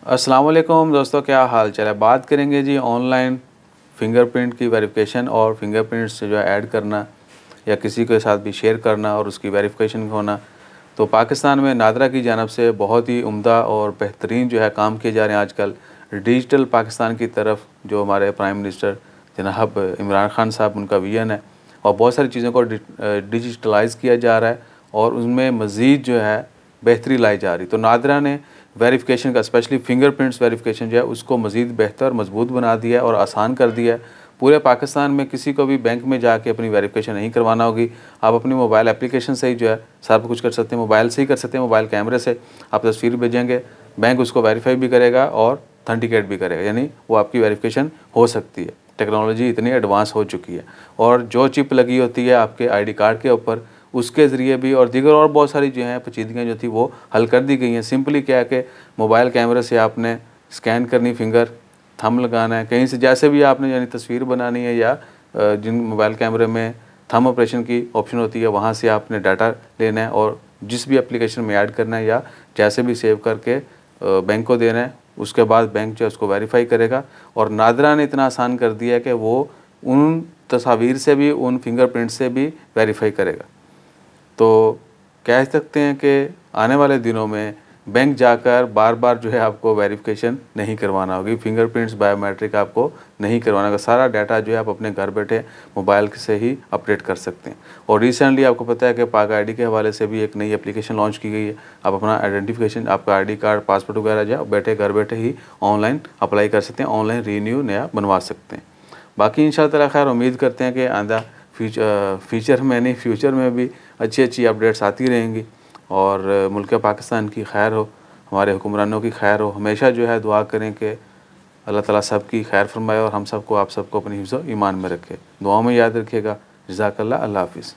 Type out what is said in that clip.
अस्सलाम वालेकुम दोस्तों, क्या हाल चाल है। बात करेंगे जी ऑनलाइन फ़िंगरप्रिंट की वेरिफिकेशन और फिंगरप्रिंट से जो है ऐड करना या किसी के साथ भी शेयर करना और उसकी वेरिफिकेशन होना। तो पाकिस्तान में नादरा की जानब से बहुत ही उम्दा और बेहतरीन जो है काम किए जा रहे हैं आजकल डिजिटल पाकिस्तान की तरफ। जो हमारे प्राइम मिनिस्टर जनाब इमरान खान साहब, उनका विज़न है और बहुत सारी चीज़ों को डिजिटलाइज़ किया जा रहा है और उनमें मज़ीद जो है बेहतरी लाई जा रही। तो नादरा ने वेरिफिकेशन का, स्पेशली फिंगरप्रिंट्स वेरिफिकेशन जो है उसको मज़ीद बेहतर मजबूत बना दिया है और आसान कर दिया है। पूरे पाकिस्तान में किसी को भी बैंक में जाके अपनी वेरिफिकेशन नहीं करवाना होगी। आप अपनी मोबाइल एप्लीकेशन से ही जो है सब कुछ कर सकते हैं, मोबाइल से ही कर सकते हैं। मोबाइल कैमरे से आप तस्वीर भेजेंगे, बैंक उसको वेरीफाई भी करेगा और ऑथेंटिकेट भी करेगा, यानी वो आपकी वेरिफिकेशन हो सकती है। टेक्नोलॉजी इतनी एडवांस हो चुकी है और जो चिप लगी होती है आपके आईडी कार्ड के ऊपर, उसके ज़रिए भी और दीगर और बहुत सारी जो हैं पेचीदगियाँ जो थी वो हल कर दी गई हैं। सिंपली क्या है कि मोबाइल कैमरे से आपने स्कैन करनी, फिंगर थंब लगाना है, कहीं से जैसे भी आपने यानी तस्वीर बनानी है या जिन मोबाइल कैमरे में थंब ऑपरेशन की ऑप्शन होती है वहाँ से आपने डाटा लेना है और जिस भी एप्लीकेशन में ऐड करना है या जैसे भी सेव करके बैंक को देना है। उसके बाद बैंक जो है उसको वेरीफाई करेगा और नादरा ने इतना आसान कर दिया है कि वो उन तस्वीर से भी, उन फिंगरप्रिंट से भी वेरीफाई करेगा। तो कह सकते हैं कि आने वाले दिनों में बैंक जाकर बार बार जो है आपको वेरिफिकेशन नहीं करवाना होगी, फिंगरप्रिंट्स बायोमेट्रिक आपको नहीं करवाना होगा। सारा डाटा जो है आप अपने घर बैठे मोबाइल से ही अपडेट कर सकते हैं। और रिसेंटली आपको पता है कि पाक आईडी के हवाले से भी एक नई एप्लीकेशन लॉन्च की गई है। आप अपना आइडेंटिफिकेशन, आपका आईडी कार्ड, पासपोर्ट वगैरह जो है बैठे घर बैठे ही ऑनलाइन अप्लाई कर सकते हैं, ऑनलाइन रीन्यू नया बनवा सकते हैं। बाकी इंशाअल्लाह ताला खैर उम्मीद करते हैं कि आंदा फ्यूचर में भी अच्छी अपडेट्स आती रहेंगी और मुल्क पाकिस्तान की खैर हो, हमारे हुक्मरानों की खैर हो। हमेशा जो है दुआ करें कि अल्लाह ताला सब की खैर फरमाए और हम सबको, आप सबको अपनी हिफ्ज़ ईमान में रखे। दुआ में याद रखिएगा। जज़ाकल्लाह। अल्लाह हाफ़िज़।